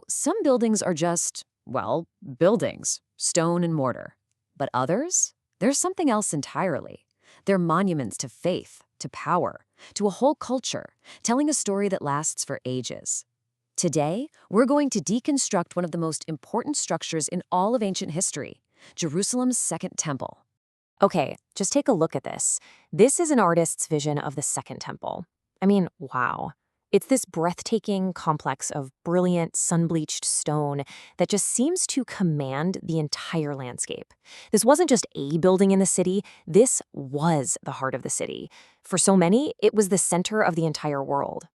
Some buildings are just, well, buildings, stone and mortar. But others? There's something else entirely. They're monuments to faith, to power, to a whole culture, telling a story that lasts for ages. Today, we're going to deconstruct one of the most important structures in all of ancient history, Jerusalem's Second Temple. Okay, just take a look at this. This is an artist's vision of the Second Temple. I mean, wow. It's this breathtaking complex of brilliant, sun-bleached stone that just seems to command the entire landscape. This wasn't just a building in the city, this was the heart of the city. For so many, it was the center of the entire world.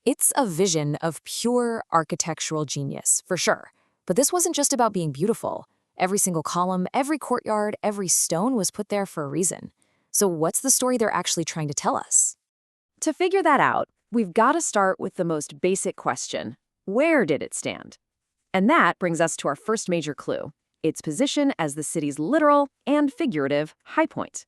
It's a vision of pure architectural genius, for sure. But this wasn't just about being beautiful. Every single column, every courtyard, every stone was put there for a reason. So what's the story they're actually trying to tell us? To figure that out, we've got to start with the most basic question. Where did it stand? And that brings us to our first major clue, its position as the city's literal and figurative high point.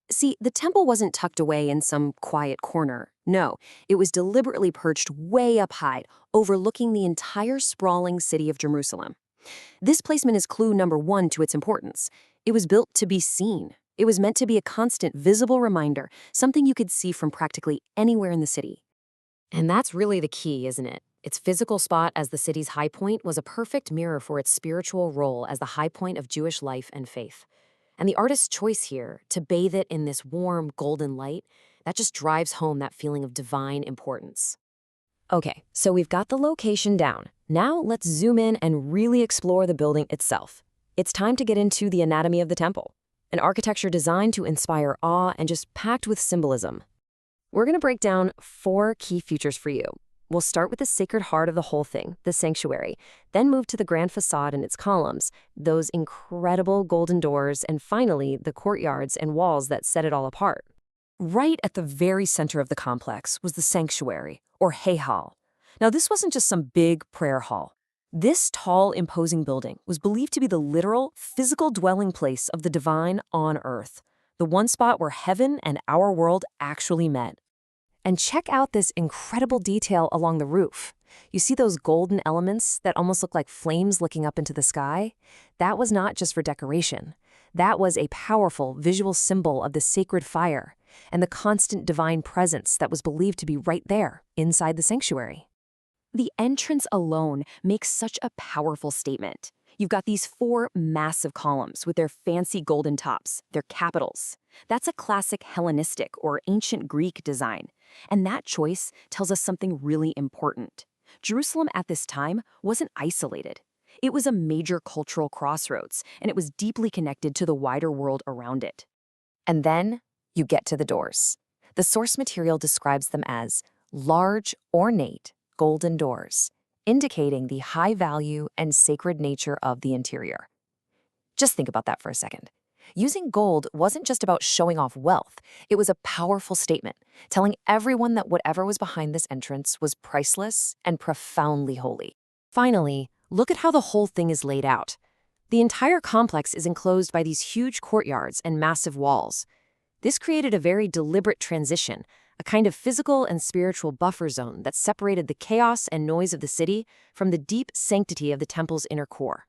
See, the temple wasn't tucked away in some quiet corner. No, it was deliberately perched way up high, overlooking the entire sprawling city of Jerusalem. This placement is clue number one to its importance. It was built to be seen. It was meant to be a constant, visible reminder, something you could see from practically anywhere in the city. And that's really the key, isn't it? Its physical spot as the city's high point was a perfect mirror for its spiritual role as the high point of Jewish life and faith. And the artist's choice here, to bathe it in this warm, golden light, that just drives home that feeling of divine importance. Okay, so we've got the location down. Now let's zoom in and really explore the building itself. It's time to get into the anatomy of the temple, an architecture designed to inspire awe and just packed with symbolism. We're going to break down 4 key features for you. We'll start with the sacred heart of the whole thing, the sanctuary, then move to the grand facade and its columns, those incredible golden doors, and finally, the courtyards and walls that set it all apart. Right at the very center of the complex was the sanctuary, or Hayhal. Now, this wasn't just some big prayer hall. This tall, imposing building was believed to be the literal, physical dwelling place of the divine on earth, the one spot where heaven and our world actually met. And check out this incredible detail along the roof. You see those golden elements that almost look like flames looking up into the sky? That was not just for decoration. That was a powerful visual symbol of the sacred fire and the constant divine presence that was believed to be right there, inside the sanctuary. The entrance alone makes such a powerful statement. You've got these 4 massive columns with their fancy golden tops, their capitals. That's a classic Hellenistic or ancient Greek design. And that choice tells us something really important. Jerusalem at this time wasn't isolated. It was a major cultural crossroads, and it was deeply connected to the wider world around it. And then you get to the doors. The source material describes them as large, ornate, golden doors, indicating the high value and sacred nature of the interior. Just think about that for a second. Using gold wasn't just about showing off wealth. It was a powerful statement, telling everyone that whatever was behind this entrance was priceless and profoundly holy. Finally, look at how the whole thing is laid out. The entire complex is enclosed by these huge courtyards and massive walls. This created a very deliberate transition, a kind of physical and spiritual buffer zone that separated the chaos and noise of the city from the deep sanctity of the temple's inner core.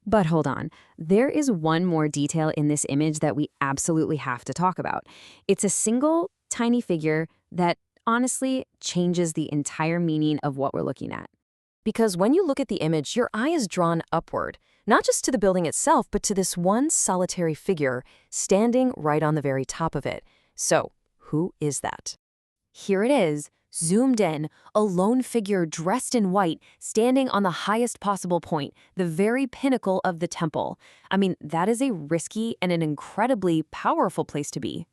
But hold on, there is one more detail in this image that we absolutely have to talk about. It's a single, tiny figure that honestly changes the entire meaning of what we're looking at. Because when you look at the image, your eye is drawn upward, not just to the building itself, but to this one solitary figure standing right on the very top of it. So, who is that? Here it is, zoomed in, a lone figure dressed in white, standing on the highest possible point, the very pinnacle of the temple. I mean, that is a risky and an incredibly powerful place to be.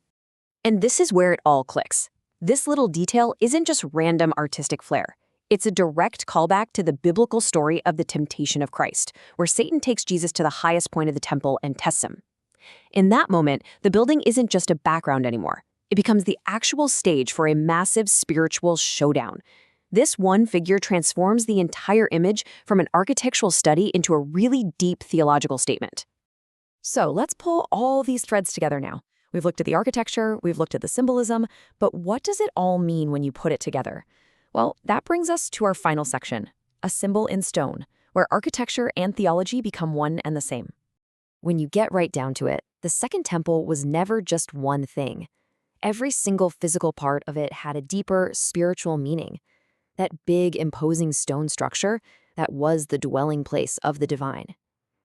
And this is where it all clicks. This little detail isn't just random artistic flair. It's a direct callback to the biblical story of the temptation of Christ, where Satan takes Jesus to the highest point of the temple and tests him. In that moment, the building isn't just a background anymore. It becomes the actual stage for a massive spiritual showdown. This one figure transforms the entire image from an architectural study into a really deep theological statement. So let's pull all these threads together now. We've looked at the architecture, we've looked at the symbolism, but what does it all mean when you put it together? Well, that brings us to our final section, a symbol in stone, where architecture and theology become one and the same. When you get right down to it, the Second Temple was never just one thing. Every single physical part of it had a deeper spiritual meaning. That big, imposing stone structure, that was the dwelling place of the divine.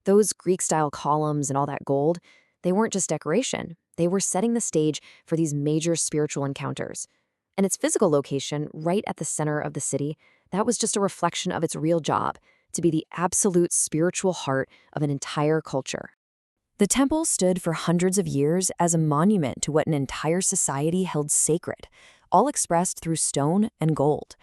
Those Greek-style columns and all that gold, they weren't just decoration. They were setting the stage for these major spiritual encounters. And its physical location, right at the center of the city, that was just a reflection of its real job, to be the absolute spiritual heart of an entire culture. The temple stood for hundreds of years as a monument to what an entire society held sacred, all expressed through stone and gold.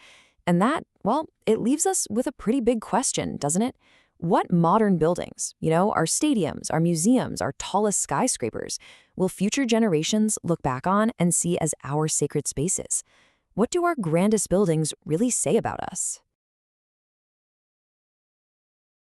And that, well, it leaves us with a pretty big question, doesn't it? What modern buildings, our stadiums, our museums, our tallest skyscrapers, will future generations look back on and see as our sacred spaces? What do our grandest buildings really say about us?